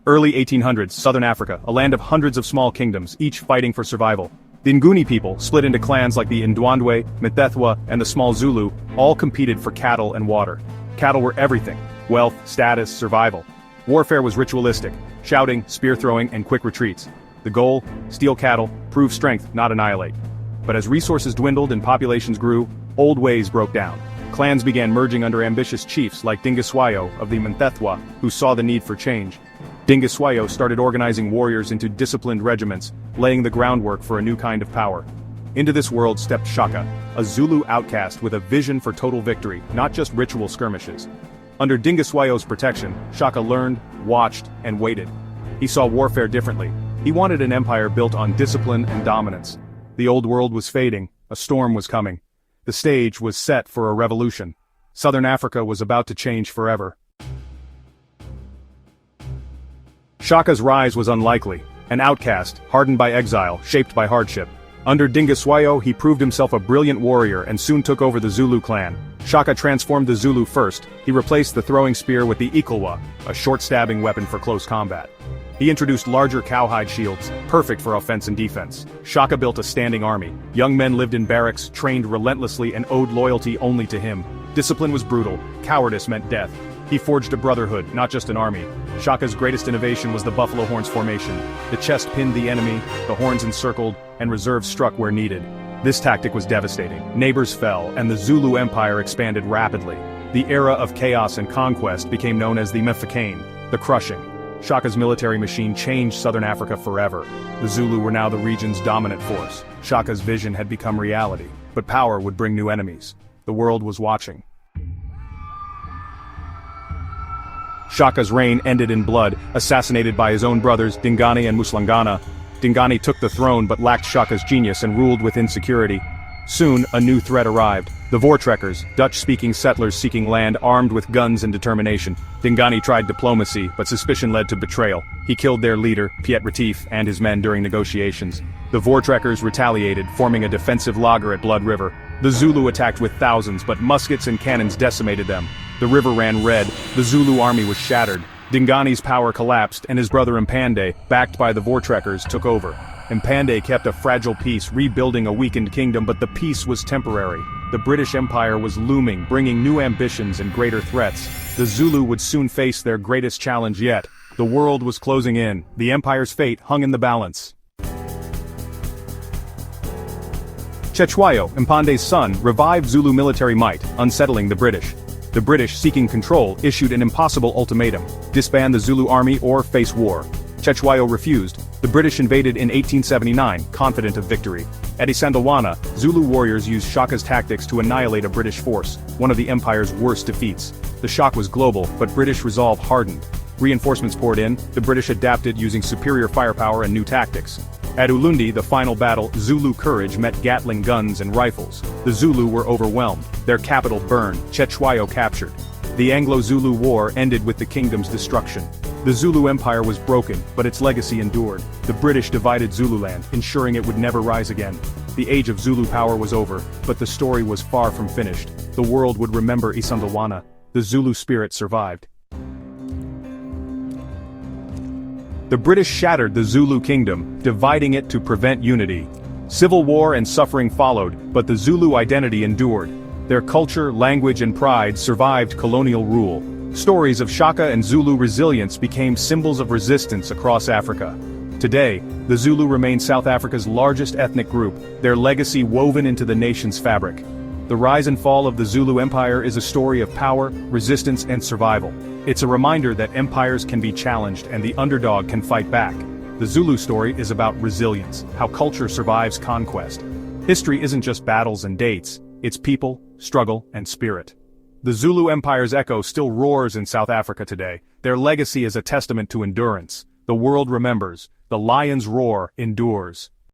Early 1800s, Southern Africa, a land of hundreds of small kingdoms, each fighting for survival. The Nguni people, split into clans like the Ndwandwe, Mthethwa, and the small Zulu, all competed for cattle and water. Cattle were everything: wealth, status, survival. Warfare was ritualistic: shouting, spear throwing, and quick retreats. The goal: steal cattle, prove strength, not annihilate. But as resources dwindled and populations grew, old ways broke down. Clans began merging under ambitious chiefs like Dingiswayo of the Mthethwa, who saw the need for change. Dingiswayo started organizing warriors into disciplined regiments, laying the groundwork for a new kind of power. Into this world stepped Shaka, a Zulu outcast with a vision for total victory, not just ritual skirmishes. Under Dingiswayo's protection, Shaka learned, watched, and waited. He saw warfare differently. He wanted an empire built on discipline and dominance. The old world was fading, a storm was coming. The stage was set for a revolution. Southern Africa was about to change forever. Shaka's rise was unlikely. An outcast, hardened by exile, shaped by hardship. Under Dingiswayo, he proved himself a brilliant warrior and soon took over the Zulu clan. Shaka transformed the Zulu first. He replaced the throwing spear with the Ikulwa, a short-stabbing weapon for close combat. He introduced larger cowhide shields, perfect for offense and defense. Shaka built a standing army. Young men lived in barracks, trained relentlessly, and owed loyalty only to him. Discipline was brutal. Cowardice meant death. He forged a brotherhood, not just an army. Shaka's greatest innovation was the buffalo horns formation. The chest pinned the enemy, the horns encircled, and reserves struck where needed. This tactic was devastating. Neighbors fell, and the Zulu Empire expanded rapidly. The era of chaos and conquest became known as the Mfecane, the crushing. Shaka's military machine changed Southern Africa forever. The Zulu were now the region's dominant force. Shaka's vision had become reality, but power would bring new enemies. The world was watching. Shaka's reign ended in blood, assassinated by his own brothers Dingani and Muslangana. Dingani took the throne but lacked Shaka's genius and ruled with insecurity. Soon, a new threat arrived. The Voortrekkers, Dutch-speaking settlers seeking land armed with guns and determination. Dingani tried diplomacy, but suspicion led to betrayal. He killed their leader, Piet Retief, and his men during negotiations. The Voortrekkers retaliated, forming a defensive laager at Blood River. The Zulu attacked with thousands, but muskets and cannons decimated them. The river ran red, the Zulu army was shattered. Dingani's power collapsed, and his brother Mpande, backed by the Voortrekkers, took over. Mpande kept a fragile peace, rebuilding a weakened kingdom, but the peace was temporary. The British Empire was looming, bringing new ambitions and greater threats. The Zulu would soon face their greatest challenge yet. The world was closing in. The empire's fate hung in the balance. Cetshwayo, Mpande's son, revived Zulu military might, unsettling the British. The British, seeking control, issued an impossible ultimatum: disband the Zulu army or face war. Cetshwayo refused. The British invaded in 1879, confident of victory. At Isandlwana, Zulu warriors used Shaka's tactics to annihilate a British force, one of the empire's worst defeats. The shock was global, but British resolve hardened. Reinforcements poured in, the British adapted using superior firepower and new tactics. At Ulundi, the final battle, Zulu courage met Gatling guns and rifles. The Zulu were overwhelmed. Their capital burned, Cetshwayo captured. The Anglo-Zulu War ended with the kingdom's destruction. The Zulu Empire was broken, but its legacy endured. The British divided Zululand, ensuring it would never rise again. The age of Zulu power was over, but the story was far from finished. The world would remember Isandlwana. The Zulu spirit survived. The British shattered the Zulu kingdom, dividing it to prevent unity. Civil war and suffering followed, but the Zulu identity endured. Their culture, language, and pride survived colonial rule. Stories of Shaka and Zulu resilience became symbols of resistance across Africa. Today, the Zulu remain South Africa's largest ethnic group, their legacy woven into the nation's fabric. The rise and fall of the Zulu Empire is a story of power, resistance, and survival. It's a reminder that empires can be challenged and the underdog can fight back. The Zulu story is about resilience, how culture survives conquest. History isn't just battles and dates, it's people, struggle, and spirit. The Zulu Empire's echo still roars in South Africa today. Their legacy is a testament to endurance. The world remembers. The lion's roar endures.